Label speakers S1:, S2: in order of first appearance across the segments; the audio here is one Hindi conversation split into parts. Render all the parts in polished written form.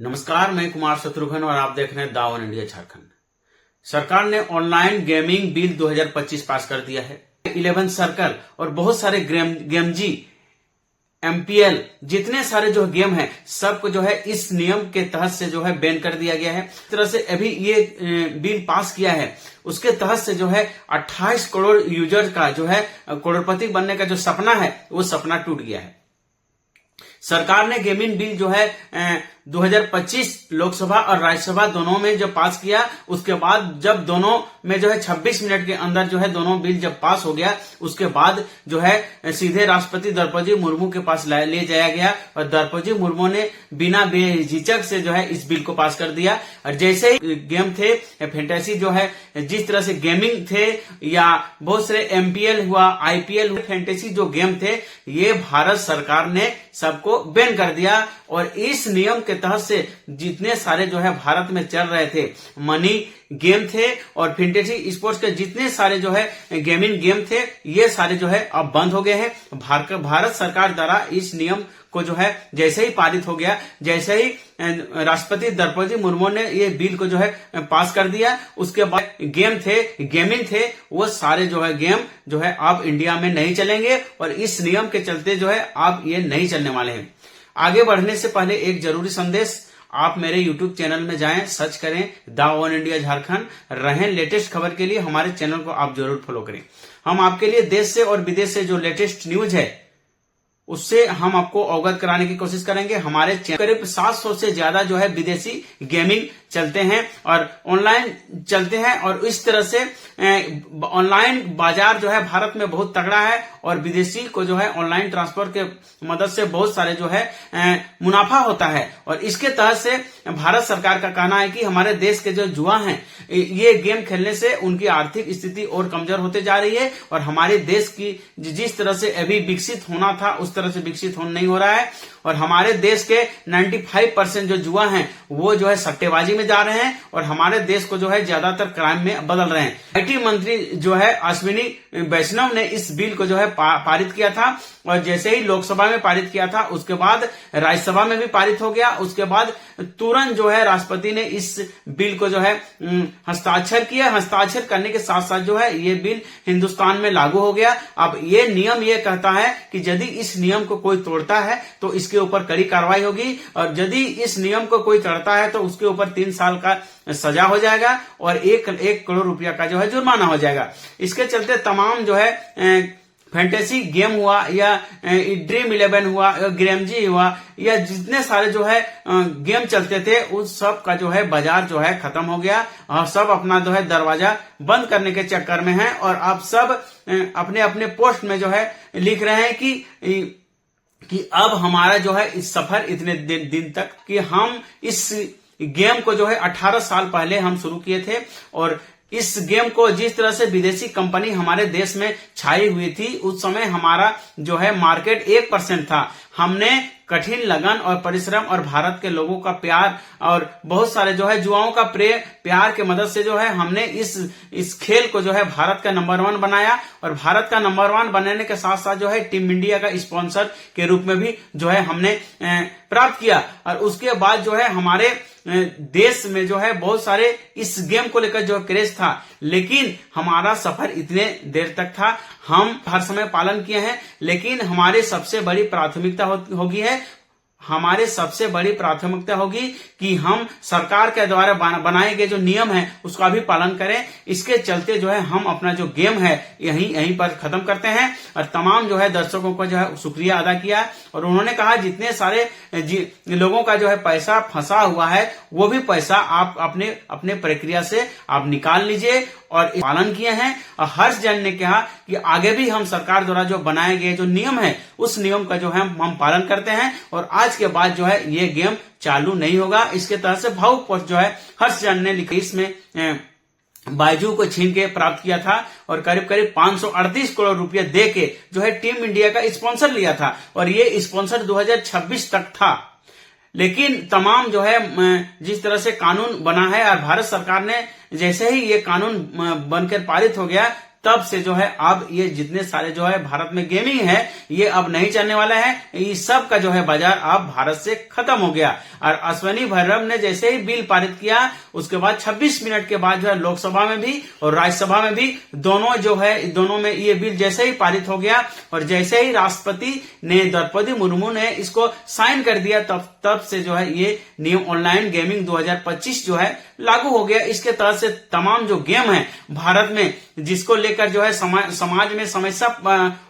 S1: नमस्कार, मैं कुमार शत्रुघ्न और आप देख रहे हैं दावन इंडिया झारखंड। सरकार ने ऑनलाइन गेमिंग बिल 2025 पास कर दिया है। 11 सर्कल और बहुत सारे गेम जी एमपीएल जितने सारे जो गेम है सबको जो है इस नियम के तहत से जो है बैन कर दिया गया है। इस तरह से अभी ये बिल पास किया है, उसके तहत से जो है 28 करोड़ यूजर का जो है करोड़पति बनने का जो सपना है वो सपना टूट गया है। सरकार ने गेमिंग बिल जो है 2025 लोकसभा और राज्यसभा दोनों में जब पास किया, उसके बाद जब दोनों में जो है 26 मिनट के अंदर जो है दोनों बिल जब पास हो गया, उसके बाद जो है सीधे राष्ट्रपति द्रौपदी मुर्मू के पास ले जाया गया और द्रौपदी मुर्मू ने बिना बेझिझक से जो है इस बिल को पास कर दिया। और जैसे ही गेम थे फैंटेसी जो है जिस तरह से गेमिंग थे या बहुत सारे एमपीएल हुआ, आईपीएल हुआ, फैंटेसी जो गेम थे ये भारत सरकार ने सबको बैन कर दिया। और इस नियम के तहत से जितने सारे जो है भारत में चल रहे थे मनी गेम थे और फैंटेसी स्पोर्ट्स के जितने सारे जो है गेमिंग गेम थे ये सारे जो है अब बंद हो गए हैं। भारत सरकार द्वारा इस नियम को जो है जैसे ही पारित हो गया, जैसे ही राष्ट्रपति द्रौपदी मुर्मू ने ये बिल को जो है पास कर दिया, उसके बाद गेमिंग थे वो सारे जो है गेम जो है अब इंडिया में नहीं चलेंगे और इस नियम के चलते जो है अब ये नहीं चलने वाले हैं। आगे बढ़ने से पहले एक जरूरी संदेश, आप मेरे YouTube चैनल में जाएं, सर्च करें दावन इंडिया झारखंड, रहें लेटेस्ट खबर के लिए हमारे चैनल को आप जरूर फॉलो करें। हम आपके लिए देश से और विदेश से जो लेटेस्ट न्यूज है उससे हम आपको अवगत कराने की कोशिश करेंगे। हमारे करीब 700 से ज्यादा जो है विदेशी गेमिंग चलते हैं और ऑनलाइन चलते हैं और इस तरह से ऑनलाइन बाजार जो है भारत में बहुत तगड़ा है और विदेशी को जो है ऑनलाइन ट्रांसफर के मदद से बहुत सारे जो है मुनाफा होता है। और इसके तहत से भारत सरकार का कहना है कि हमारे देश के जो युवा हैं ये गेम खेलने से उनकी आर्थिक स्थिति और कमजोर होते जा रही है और हमारे देश की जिस तरह से अभी विकसित होना था उस तरह से विकसित नहीं हो रहा है। और हमारे देश के 95% जो युवा हैं वो जो है सट्टेबाजी में जा रहे हैं और हमारे देश को जो है ज्यादातर क्राइम में बदल रहे हैं। आईटी मंत्री जो है अश्विनी वैष्णव ने इस बिल को जो है पारित किया था और जैसे ही लोकसभा में पारित किया था उसके बाद राज्यसभा में भी पारित हो गया। उसके बाद तुरंत जो है राष्ट्रपति ने इस बिल को जो है हस्ताक्षर किया। हस्ताक्षर करने के साथ साथ जो है ये बिल हिंदुस्तान में लागू हो गया। अब ये नियम ये कहता है कि यदि इस नियम को कोई तोड़ता है तो इसके ऊपर कड़ी कार्रवाई होगी और यदि इस नियम को कोई तोड़ता है तो उसके ऊपर 3 साल का सजा हो जाएगा और 1 करोड़ रुपया का जो है जुर्माना हो जाएगा। इसके चलते तमाम जो है फैंटेसी गेम हुआ या ड्रीम 11 हुआ, ग्रेमजी हुआ या जितने सारे जो है गेम चलते थे उस सब का जो है बाजार जो है खत्म हो गया और सब अपना जो है दरवाजा बंद करने के चक्कर में है। और अब सब अपने अपने पोस्ट में जो है लिख रहे हैं कि अब हमारा जो है इस सफर इतने दिन तक कि हम इस गेम को जो है 18 साल पहले हम शुरू किए थे और इस गेम को जिस तरह से विदेशी कंपनी हमारे देश में छाई हुई थी उस समय हमारा जो है मार्केट 1% था। हमने कठिन लगन और परिश्रम और भारत के लोगों का प्यार और बहुत सारे जो है युवाओं का प्यार के मदद से जो है हमने इस खेल को जो है भारत का नंबर 1 बनाया और भारत का नंबर 1 बनाने के साथ साथ जो है टीम इंडिया का स्पॉन्सर के रूप में भी जो है हमने प्राप्त किया। और उसके बाद जो है हमारे देश में जो है बहुत सारे इस गेम को लेकर जो क्रेज था, लेकिन हमारा सफर इतने देर तक था, हम हर समय पालन किए हैं, लेकिन हमारी सबसे बड़ी प्राथमिकता होगी कि हम सरकार के द्वारा बनाए गए जो नियम है उसका भी पालन करें। इसके चलते जो है हम अपना जो गेम है यहीं पर खत्म करते हैं और तमाम जो है दर्शकों को जो है शुक्रिया अदा किया और उन्होंने कहा जितने सारे लोगों का जो है पैसा फंसा हुआ है वो भी पैसा आप अपने प्रक्रिया से आप निकाल लीजिए और पालन किए हैं। और हर्ष जैन ने कहा कि आगे भी हम सरकार द्वारा जो बनाए गए जो नियम है उस नियम का जो है हम पालन करते हैं और आज के बाद जो है ये गेम चालू नहीं होगा। इसके तहत से भावुक पोस्ट जो है हर्ष जैन ने लिखी, इसमें बायजू को छीन के प्राप्त किया था और करीब 538 करोड़ रुपया दे के जो है टीम इंडिया का स्पॉन्सर लिया था और ये स्पॉन्सर 2026 तक था। लेकिन तमाम जो है जिस तरह से कानून बना है और भारत सरकार ने जैसे ही ये कानून बनकर पारित हो गया तब से जो है अब ये जितने सारे जो है भारत में गेमिंग है ये अब नहीं चलने वाला है। इस सब का जो है बाजार अब भारत से खत्म हो गया। और अश्विनी वैष्णव ने जैसे ही बिल पारित किया उसके बाद 26 मिनट के बाद जो है लोकसभा में भी और राज्यसभा में भी दोनों में ये बिल जैसे ही पारित हो गया और जैसे ही राष्ट्रपति ने द्रौपदी मुर्मू ने इसको साइन कर दिया तब से जो है ये नियम ऑनलाइन गेमिंग 2025 जो है लागू हो गया। इसके तहत से तमाम जो गेम है भारत में जिसको लेकर जो है समाज में समस्या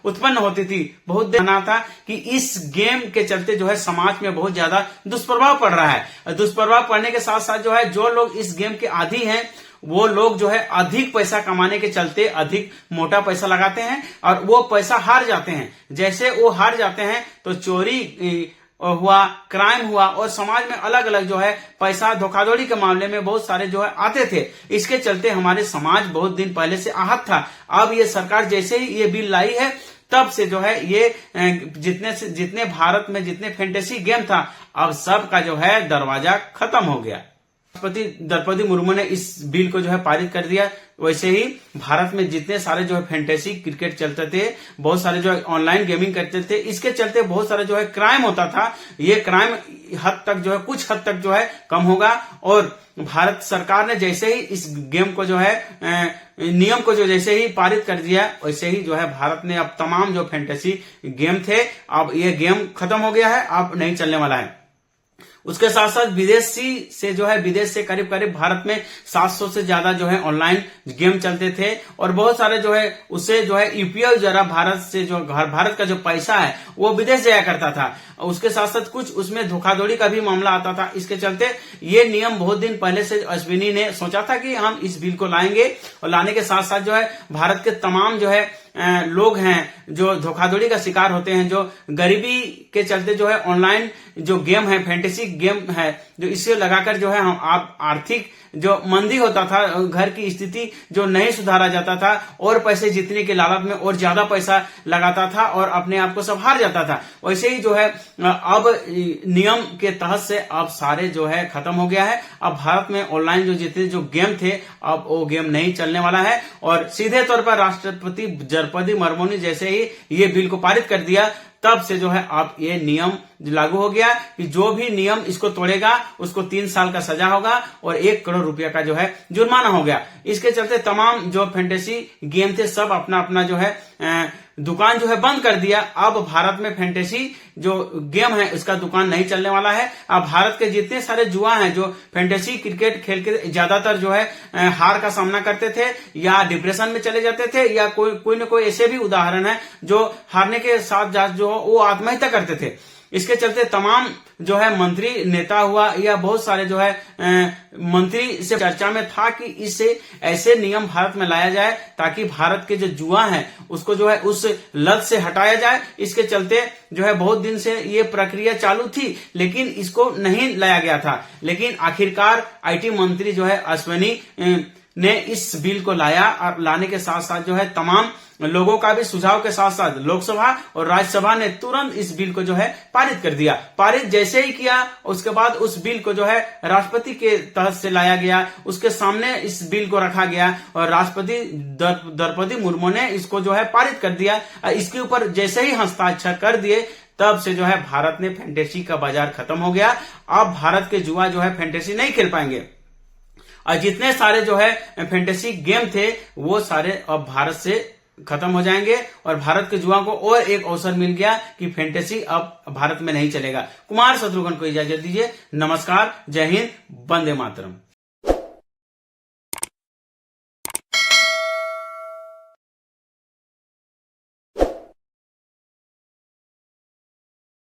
S1: उत्पन्न होती थी, बहुत देखना था कि इस गेम के चलते जो है समाज में बहुत ज्यादा दुष्प्रभाव पड़ रहा है। दुष्प्रभाव पड़ने के साथ साथ जो है जो लोग इस गेम के आदी हैं वो लोग जो है अधिक पैसा कमाने के चलते अधिक मोटा पैसा लगाते हैं और वो पैसा हार जाते हैं। जैसे वो हार जाते हैं तो चोरी हुआ, क्राइम हुआ और समाज में अलग अलग जो है पैसा धोखाधड़ी के मामले में बहुत सारे जो है आते थे। इसके चलते हमारे समाज बहुत दिन पहले से आहत था। अब ये सरकार जैसे ही ये बिल लाई है तब से जो है ये जितने भारत में जितने फैंटेसी गेम था अब सब का जो है दरवाजा खत्म हो गया। राष्ट्रपति द्रौपदी मुर्मू ने इस बिल को जो है पारित कर दिया। वैसे ही भारत में जितने सारे जो है फैंटेसी क्रिकेट चलते थे, बहुत सारे जो है ऑनलाइन गेमिंग करते थे, इसके चलते बहुत सारे जो है क्राइम होता था। ये क्राइम हद तक जो है कुछ हद तक जो है कम होगा। और भारत सरकार ने जैसे ही इस गेम को जो है नियम को जो जैसे ही पारित कर दिया वैसे ही जो है भारत ने अब तमाम जो फैंटेसी गेम थे अब ये गेम खत्म हो गया है, अब नहीं चलने वाला है। उसके साथ साथ विदेश से करीब करीब भारत में 700 से ज्यादा जो है ऑनलाइन गेम चलते थे और बहुत सारे जो है उससे जो है यूपीआई जरा भारत का जो पैसा है वो विदेश जाया करता था। उसके साथ साथ कुछ उसमें धोखाधड़ी का भी मामला आता था। इसके चलते ये नियम बहुत दिन पहले से अश्विनी ने सोचा था कि हम इस बिल को लाएंगे और लाने के साथ साथ जो है भारत के तमाम जो है लोग हैं जो धोखाधड़ी का शिकार होते हैं, जो गरीबी के चलते जो है ऑनलाइन जो गेम है फैंटेसी गेम है जो इसे लगाकर जो है हम आप आर्थिक जो मंदी होता था, घर की स्थिति जो नहीं सुधारा जाता था और पैसे जीतने के लालच में और ज्यादा पैसा लगाता था और अपने आप को सब हार जाता था। वैसे ही जो है अब नियम के तहत से अब सारे जो है खत्म हो गया है। अब भारत में ऑनलाइन जो जितने जो गेम थे अब वो गेम नहीं चलने वाला है और सीधे तौर पर राष्ट्रपति द्रौपदी मुर्मू ने जैसे ही ये बिल को पारित कर दिया तब से जो है अब ये नियम लागू हो गया कि जो भी नियम इसको तोड़ेगा उसको 3 साल का सजा होगा और 1 करोड़ रुपया का जो है जुर्माना हो गया। इसके चलते तमाम जो फैंटेसी गेम थे सब अपना अपना जो है दुकान जो है बंद कर दिया। अब भारत में फैंटेसी जो गेम है उसका दुकान नहीं चलने वाला है। अब भारत के जितने सारे जुआ हैं जो फैंटेसी क्रिकेट खेल के ज्यादातर जो है हार का सामना करते थे या डिप्रेशन में चले जाते थे या कोई न कोई ऐसे भी उदाहरण है जो हारने के साथ जो वो आत्महत्या करते थे। इसके चलते तमाम जो है मंत्री नेता हुआ या बहुत सारे जो है मंत्री से चर्चा में था कि इससे ऐसे नियम भारत में लाया जाए ताकि भारत के जो जुआ है उसको जो है उस लत से हटाया जाए। इसके चलते जो है बहुत दिन से ये प्रक्रिया चालू थी लेकिन इसको नहीं लाया गया था। लेकिन आखिरकार आईटी मंत्री जो है अश्विनी ने इस बिल को लाया और लाने के साथ साथ जो है तमाम लोगों का भी सुझाव के साथ साथ लोकसभा और राज्यसभा ने तुरंत इस बिल को जो है पारित कर दिया। पारित जैसे ही किया उसके बाद उस बिल को जो है राष्ट्रपति के तहत से लाया गया, उसके सामने इस बिल को रखा गया और राष्ट्रपति द्रौपदी मुर्मू ने इसको जो है पारित कर दिया। इसके ऊपर जैसे ही हस्ताक्षर कर दिए तब से जो है भारत में फैंटेसी का बाजार खत्म हो गया। अब भारत के जुआ जो है फैंटेसी नहीं खेल पाएंगे और जितने सारे जो है फैंटेसी गेम थे वो सारे अब भारत से खत्म हो जाएंगे और भारत के जुआ को और एक अवसर मिल गया कि फैंटेसी अब भारत में नहीं चलेगा। कुमार शत्रुघ्न को इजाजत दीजिए। नमस्कार, जय हिंद, वंदे मातरम।